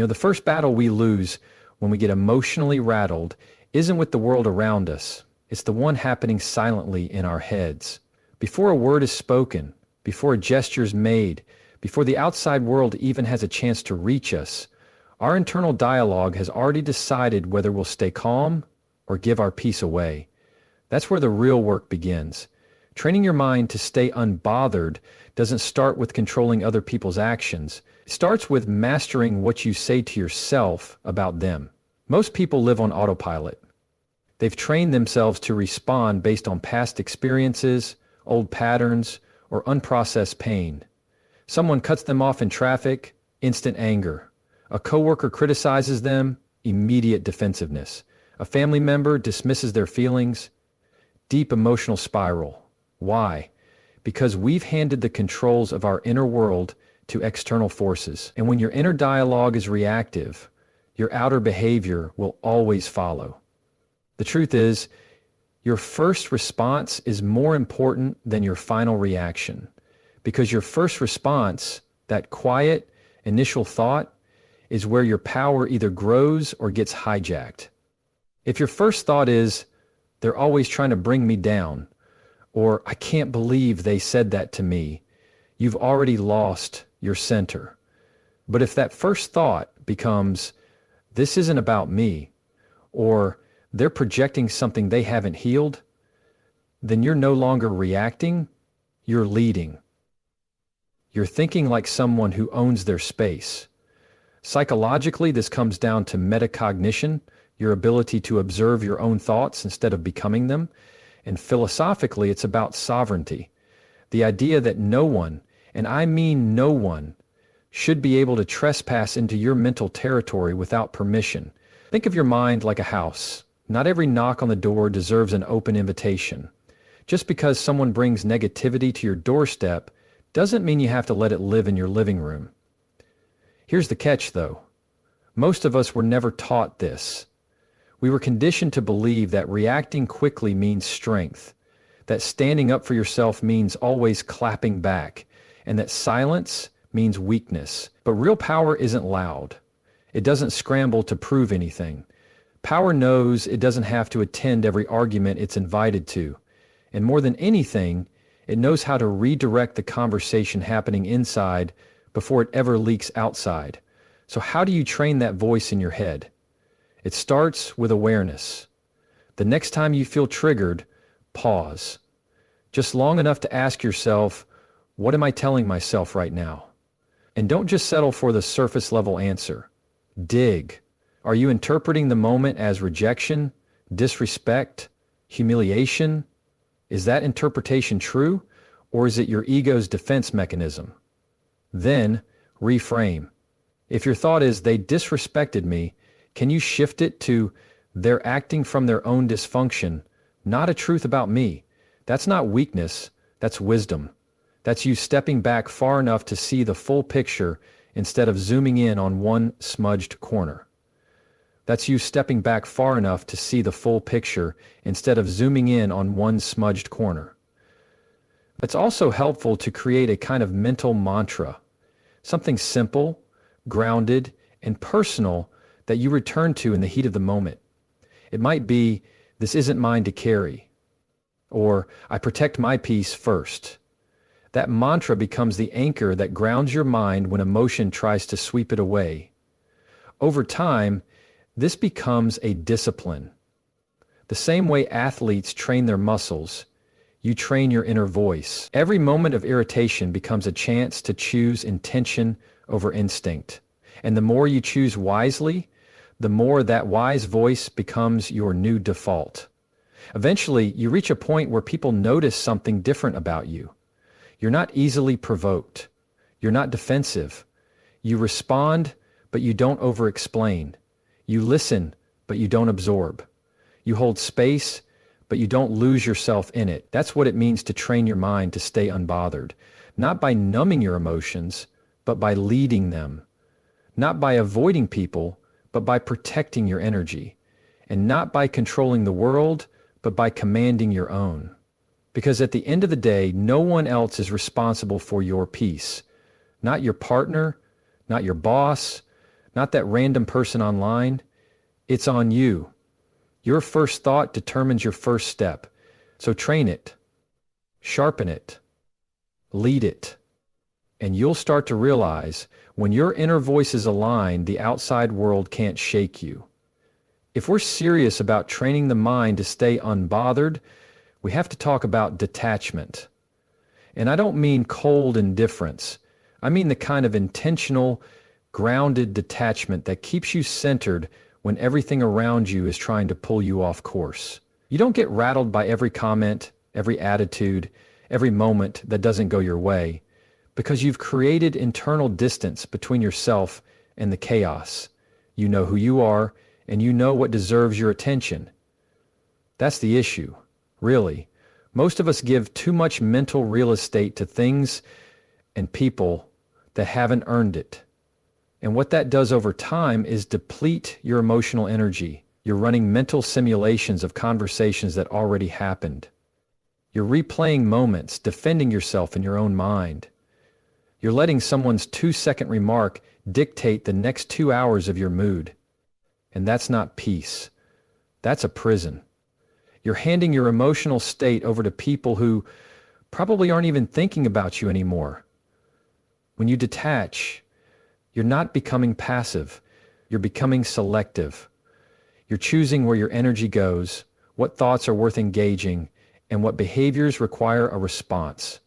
The first battle we lose when we get emotionally rattled isn't with the world around us. It's the one happening silently in our heads. Before a word is spoken, before a gesture is made, before the outside world even has a chance to reach us, our internal dialogue has already decided whether we'll stay calm or give our peace away. That's where the real work begins. Training your mind to stay unbothered doesn't start with controlling other people's actions. It starts with mastering what you say to yourself about them. Most people live on autopilot. They've trained themselves to respond based on past experiences, old patterns, or unprocessed pain. Someone cuts them off in traffic, instant anger. A coworker criticizes them, immediate defensiveness. A family member dismisses their feelings, deep emotional spiral. Why? Because we've handed the controls of our inner world to external forces. And when your inner dialogue is reactive, your outer behavior will always follow. The truth is, your first response is more important than your final reaction, because your first response, that quiet initial thought, is where your power either grows or gets hijacked. If your first thought is, they're always trying to bring me down, or I can't believe they said that to me, you've already lost your center. But if that first thought becomes, this isn't about me, or they're projecting something they haven't healed, then you're no longer reacting, you're leading. You're thinking like someone who owns their space. Psychologically, this comes down to metacognition, your ability to observe your own thoughts instead of becoming them. And philosophically, it's about sovereignty. The idea that no one, and I mean no one, should be able to trespass into your mental territory without permission. Think of your mind like a house. Not every knock on the door deserves an open invitation. Just because someone brings negativity to your doorstep doesn't mean you have to let it live in your living room. Here's the catch, though. Most of us were never taught this. We were conditioned to believe that reacting quickly means strength, that standing up for yourself means always clapping back, and that silence means weakness. But real power isn't loud. It doesn't scramble to prove anything. Power knows it doesn't have to attend every argument it's invited to. And more than anything, it knows how to redirect the conversation happening inside before it ever leaks outside. So how do you train that voice in your head? It starts with awareness. The next time you feel triggered, pause. Just long enough to ask yourself, what am I telling myself right now? And don't just settle for the surface level answer. Dig. Are you interpreting the moment as rejection, disrespect, humiliation? Is that interpretation true, or is it your ego's defense mechanism? Then, reframe. If your thought is, they disrespected me, can you shift it to, they're acting from their own dysfunction, not a truth about me? That's not weakness, that's wisdom. That's you stepping back far enough to see the full picture instead of zooming in on one smudged corner. That's you stepping back far enough to see the full picture instead of zooming in on one smudged corner. It's also helpful to create a kind of mental mantra, something simple, grounded, and personal that you return to in the heat of the moment. It might be, this isn't mine to carry, or I protect my peace first. That mantra becomes the anchor that grounds your mind when emotion tries to sweep it away. Over time, this becomes a discipline. The same way athletes train their muscles, you train your inner voice. Every moment of irritation becomes a chance to choose intention over instinct. And the more you choose wisely, the more that wise voice becomes your new default. Eventually, you reach a point where people notice something different about you. You're not easily provoked. You're not defensive. You respond, but you don't over-explain. You listen, but you don't absorb. You hold space, but you don't lose yourself in it. That's what it means to train your mind to stay unbothered. Not by numbing your emotions, but by leading them. Not by avoiding people, but by protecting your energy. And not by controlling the world, but by commanding your own. Because at the end of the day, no one else is responsible for your peace. Not your partner, not your boss, not that random person online. It's on you. Your first thought determines your first step. So train it, sharpen it, lead it, and you'll start to realize when your inner voice is aligned, the outside world can't shake you. If we're serious about training the mind to stay unbothered, we have to talk about detachment. And I don't mean cold indifference. I mean the kind of intentional, grounded detachment that keeps you centered when everything around you is trying to pull you off course. You don't get rattled by every comment, every attitude, every moment that doesn't go your way, because you've created internal distance between yourself and the chaos. You know who you are, and you know what deserves your attention. That's the issue, really. Most of us give too much mental real estate to things and people that haven't earned it. And what that does over time is deplete your emotional energy. You're running mental simulations of conversations that already happened. You're replaying moments, defending yourself in your own mind. You're letting someone's 2-second remark dictate the next 2 hours of your mood. And that's not peace. That's a prison. You're handing your emotional state over to people who probably aren't even thinking about you anymore. When you detach, you're not becoming passive. You're becoming selective. You're choosing where your energy goes, what thoughts are worth engaging, and what behaviors require a response.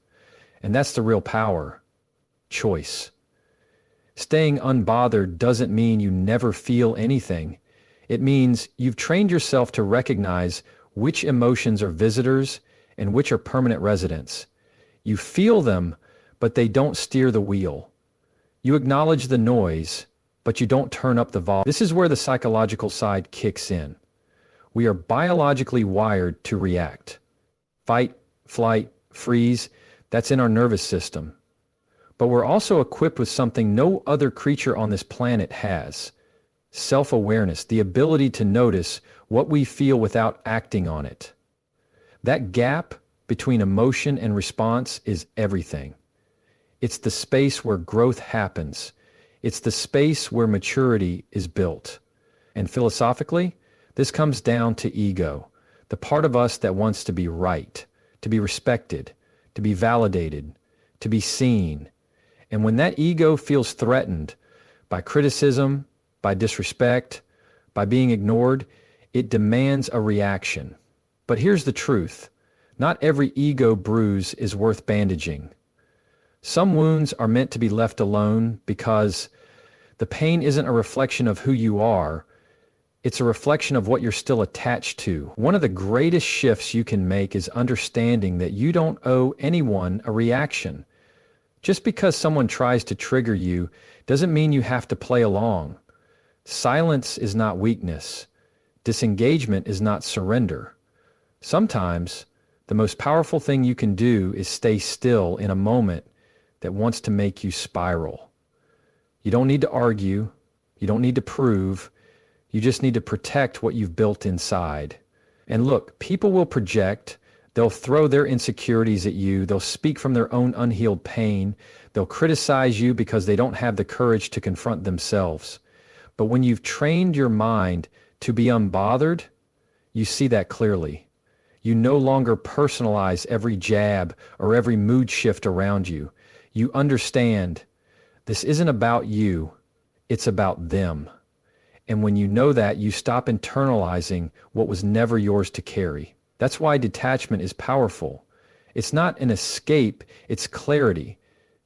And that's the real power. Choice. Staying unbothered doesn't mean you never feel anything. It means you've trained yourself to recognize which emotions are visitors and which are permanent residents. You feel them, but they don't steer the wheel. You acknowledge the noise, but you don't turn up the volume. This is where the psychological side kicks in. We are biologically wired to react. Fight, flight, freeze, that's in our nervous system. But we're also equipped with something no other creature on this planet has. Self-awareness, the ability to notice what we feel without acting on it. That gap between emotion and response is everything. It's the space where growth happens. It's the space where maturity is built. And philosophically, this comes down to ego, the part of us that wants to be right, to be respected, to be validated, to be seen. And when that ego feels threatened by criticism, by disrespect, by being ignored, it demands a reaction. But here's the truth. Not every ego bruise is worth bandaging. Some wounds are meant to be left alone because the pain isn't a reflection of who you are. It's a reflection of what you're still attached to. One of the greatest shifts you can make is understanding that you don't owe anyone a reaction. Just because someone tries to trigger you doesn't mean you have to play along. Silence is not weakness. Disengagement is not surrender. Sometimes, the most powerful thing you can do is stay still in a moment that wants to make you spiral. You don't need to argue. You don't need to prove. You just need to protect what you've built inside. And look, people will project. They'll throw their insecurities at you. They'll speak from their own unhealed pain. They'll criticize you because they don't have the courage to confront themselves. But when you've trained your mind to be unbothered, you see that clearly. You no longer personalize every jab or every mood shift around you. You understand this isn't about you, it's about them. And when you know that, you stop internalizing what was never yours to carry. That's why detachment is powerful. It's not an escape, it's clarity.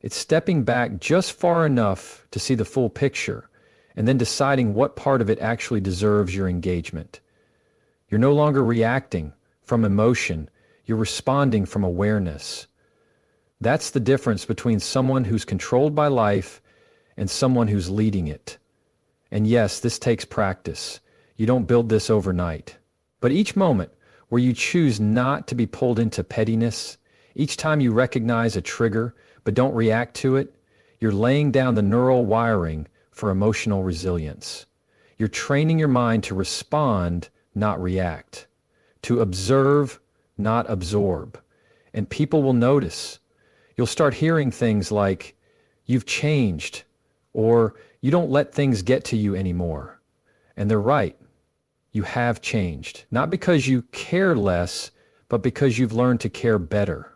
It's stepping back just far enough to see the full picture, and then deciding what part of it actually deserves your engagement. You're no longer reacting from emotion, you're responding from awareness. That's the difference between someone who's controlled by life and someone who's leading it. And yes, this takes practice. You don't build this overnight. But each moment where you choose not to be pulled into pettiness, each time you recognize a trigger but don't react to it, you're laying down the neural wiring for emotional resilience. You're training your mind to respond, not react, to observe, not absorb. And people will notice. You'll start hearing things like, "You've changed," or You don't let things get to you anymore. And they're right. You have changed. Not because you care less, but because you've learned to care better.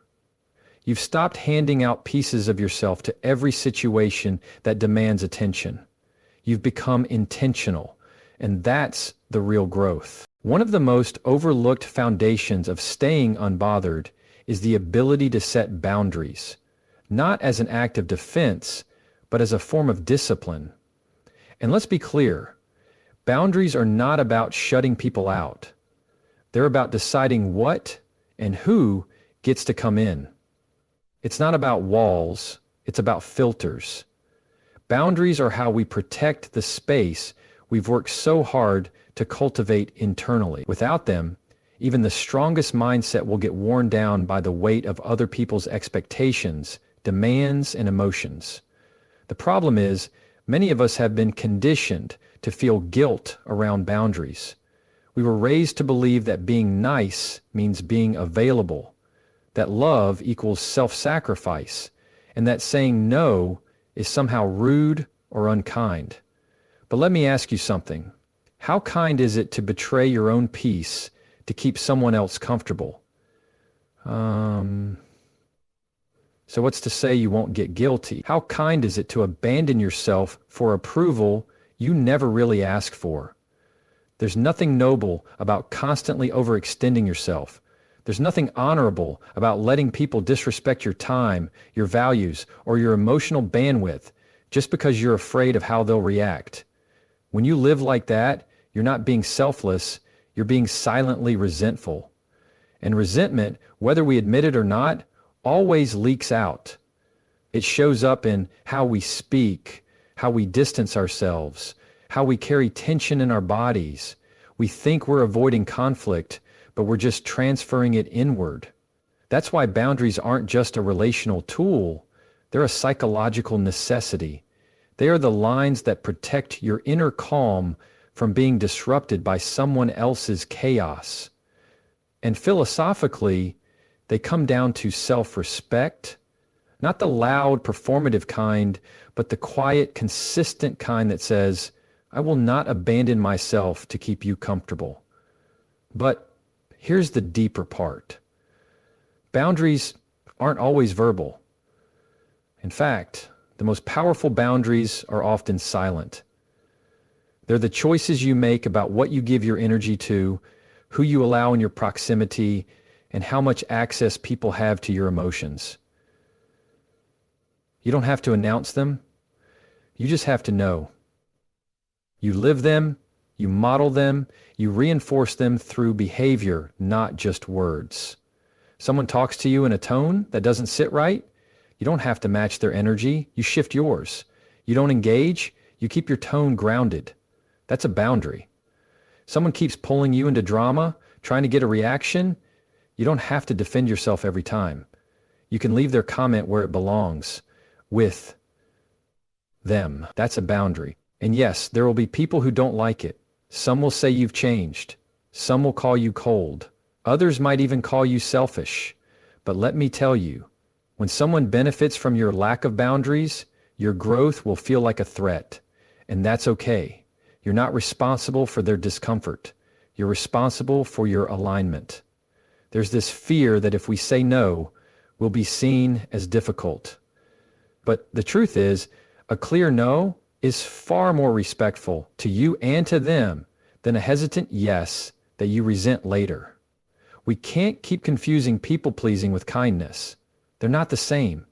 You've stopped handing out pieces of yourself to every situation that demands attention. You've become intentional, and that's the real growth. One of the most overlooked foundations of staying unbothered is the ability to set boundaries, not as an act of defense, but as a form of discipline. And let's be clear, boundaries are not about shutting people out. They're about deciding what and who gets to come in. It's not about walls, it's about filters. Boundaries are how we protect the space we've worked so hard to cultivate internally. Without them, even the strongest mindset will get worn down by the weight of other people's expectations, demands, and emotions. The problem is, many of us have been conditioned to feel guilt around boundaries. We were raised to believe that being nice means being available, that love equals self-sacrifice, and that saying no is somehow rude or unkind. But let me ask you something. How kind is it to betray your own peace to keep someone else comfortable? So what's to say you won't get guilty? How kind is it to abandon yourself for approval you never really asked for? There's nothing noble about constantly overextending yourself. There's nothing honorable about letting people disrespect your time, your values, or your emotional bandwidth just because you're afraid of how they'll react. When you live like that, you're not being selfless, you're being silently resentful. And resentment, whether we admit it or not, always leaks out. It shows up in how we speak, how we distance ourselves, how we carry tension in our bodies. We think we're avoiding conflict, but we're just transferring it inward. That's why boundaries aren't just a relational tool, they're a psychological necessity. They are the lines that protect your inner calm from being disrupted by someone else's chaos. And philosophically, they come down to self-respect, not the loud, performative kind, but the quiet, consistent kind that says, I will not abandon myself to keep you comfortable. But here's the deeper part. Boundaries aren't always verbal. In fact, the most powerful boundaries are often silent. They're the choices you make about what you give your energy to, who you allow in your proximity, and how much access people have to your emotions. You don't have to announce them. You just have to know. You live them, you model them, you reinforce them through behavior, not just words. Someone talks to you in a tone that doesn't sit right, you don't have to match their energy, you shift yours. You don't engage, you keep your tone grounded. That's a boundary. Someone keeps pulling you into drama, trying to get a reaction, you don't have to defend yourself every time. You can leave their comment where it belongs, with them. That's a boundary. And yes, there will be people who don't like it. Some will say you've changed. Some will call you cold. Others might even call you selfish. But let me tell you, when someone benefits from your lack of boundaries, your growth will feel like a threat. And that's okay. You're not responsible for their discomfort. You're responsible for your alignment. There's this fear that if we say no, we'll be seen as difficult. But the truth is, a clear no is far more respectful to you and to them than a hesitant yes that you resent later. We can't keep confusing people-pleasing with kindness. They're not the same.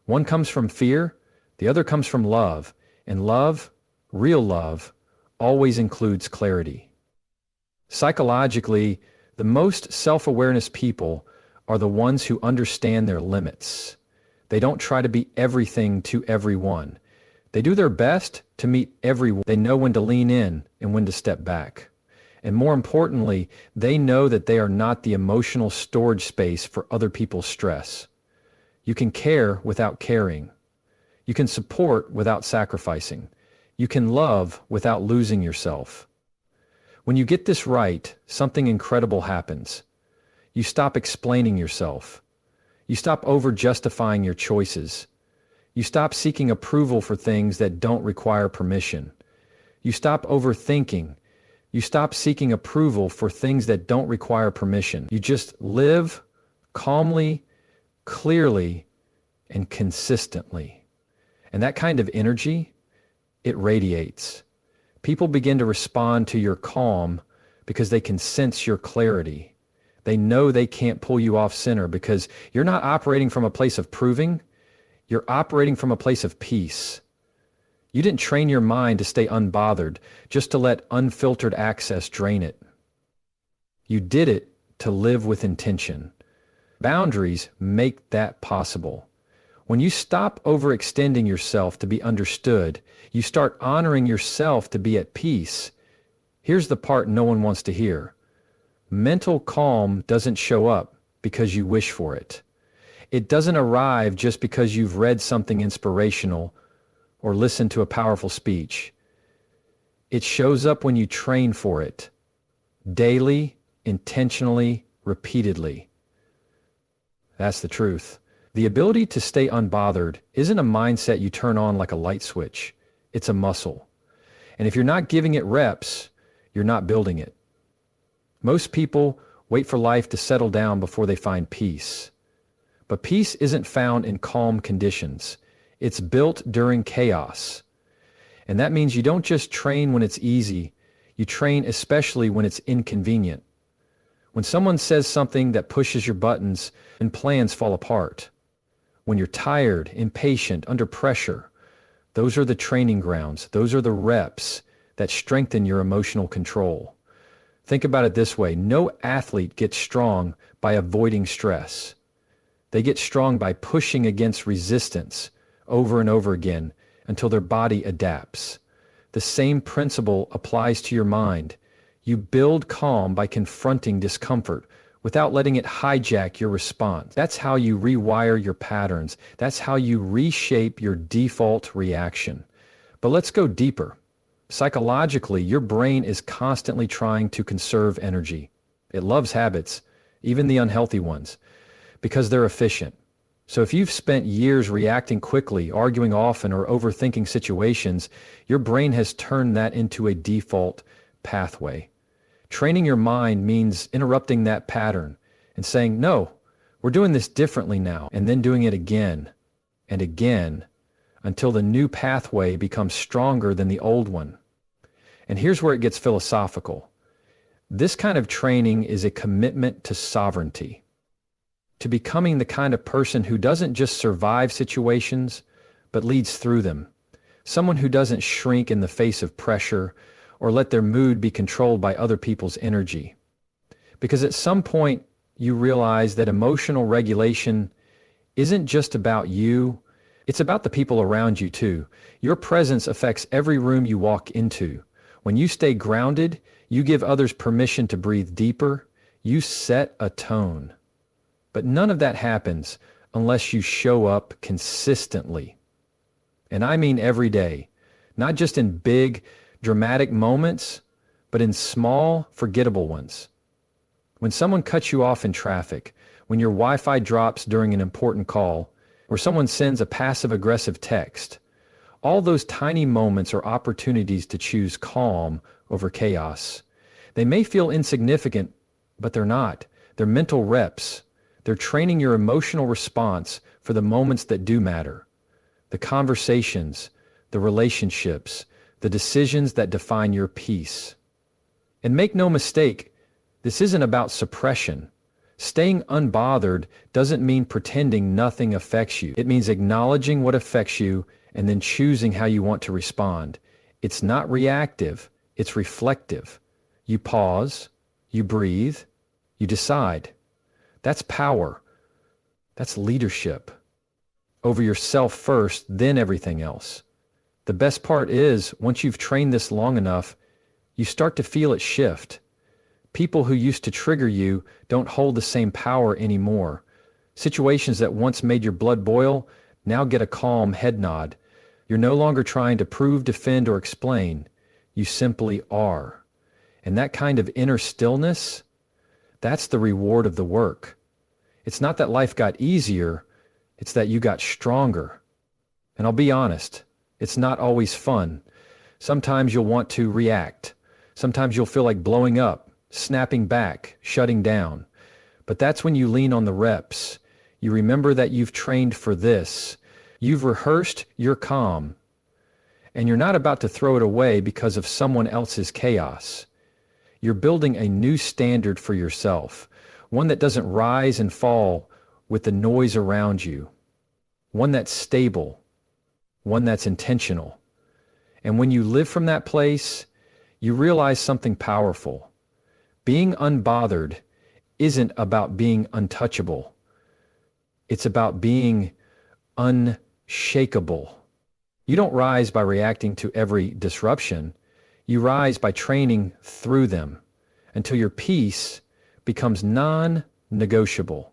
One comes from fear, the other comes from love, and love, real love, always includes clarity. Psychologically, the most self-awareness people are the ones who understand their limits. They don't try to be everything to everyone. They do their best to meet everyone. They know when to lean in and when to step back. And more importantly, they know that they are not the emotional storage space for other people's stress. You can care without caring. You can support without sacrificing. You can love without losing yourself. When you get this right, something incredible happens. You stop explaining yourself. You stop over-justifying your choices. You stop seeking approval for things that don't require permission. You stop overthinking. You stop seeking approval for things that don't require permission. You just live calmly, clearly, and consistently. And that kind of energy, it radiates. People begin to respond to your calm because they can sense your clarity. They know they can't pull you off center because you're not operating from a place of proving. You're operating from a place of peace. You didn't train your mind to stay unbothered, just to let unfiltered access drain it. You did it to live with intention. Boundaries make that possible. When you stop overextending yourself to be understood, you start honoring yourself to be at peace. Here's the part no one wants to hear. Mental calm doesn't show up because you wish for it. It doesn't arrive just because you've read something inspirational or listened to a powerful speech. It shows up when you train for it, daily, intentionally, repeatedly. That's the truth. The ability to stay unbothered isn't a mindset you turn on like a light switch. It's a muscle. And if you're not giving it reps, you're not building it. Most people wait for life to settle down before they find peace. But peace isn't found in calm conditions. It's built during chaos. And that means you don't just train when it's easy. You train especially when it's inconvenient. When someone says something that pushes your buttons and plans fall apart. When you're tired, impatient, under pressure. Those are the training grounds. Those are the reps that strengthen your emotional control. Think about it this way. No athlete gets strong by avoiding stress. They get strong by pushing against resistance over and over again until their body adapts. The same principle applies to your mind. You build calm by confronting discomfort without letting it hijack your response. That's how you rewire your patterns. That's how you reshape your default reaction. But let's go deeper. Psychologically, your brain is constantly trying to conserve energy. It loves habits, even the unhealthy ones, because they're efficient. So if you've spent years reacting quickly, arguing often, or overthinking situations, your brain has turned that into a default pathway. Training your mind means interrupting that pattern and saying, no, we're doing this differently now, and then doing it again and again until the new pathway becomes stronger than the old one. And here's where it gets philosophical. This kind of training is a commitment to sovereignty, to becoming the kind of person who doesn't just survive situations, but leads through them. Someone who doesn't shrink in the face of pressure or let their mood be controlled by other people's energy. Because at some point, you realize that emotional regulation isn't just about you, it's about the people around you too. Your presence affects every room you walk into. When you stay grounded, you give others permission to breathe deeper, you set a tone. But none of that happens unless you show up consistently. And I mean every day, not just in big, dramatic moments, but in small, forgettable ones. When someone cuts you off in traffic, when your Wi-Fi drops during an important call, or someone sends a passive-aggressive text, all those tiny moments are opportunities to choose calm over chaos. They may feel insignificant, but they're not. They're mental reps. They're training your emotional response for the moments that do matter. The conversations, the relationships, the decisions that define your peace. And make no mistake, this isn't about suppression. Staying unbothered doesn't mean pretending nothing affects you. It means acknowledging what affects you and then choosing how you want to respond. It's not reactive, it's reflective. You pause, you breathe, you decide. That's power. That's leadership. Over yourself first, then everything else. The best part is, once you've trained this long enough, you start to feel it shift. People who used to trigger you don't hold the same power anymore. Situations that once made your blood boil now get a calm head nod. You're no longer trying to prove, defend, or explain. You simply are. And that kind of inner stillness, that's the reward of the work. It's not that life got easier, it's that you got stronger. And I'll be honest, it's not always fun. Sometimes you'll want to react. Sometimes you'll feel like blowing up, snapping back, shutting down. But that's when you lean on the reps. You remember that you've trained for this. You've rehearsed your calm. And you're not about to throw it away because of someone else's chaos. You're building a new standard for yourself, one that doesn't rise and fall with the noise around you, one that's stable, one that's intentional. And when you live from that place, you realize something powerful. Being unbothered isn't about being untouchable. It's about being unshakable. You don't rise by reacting to every disruption. You rise by training through them until your peace becomes non-negotiable.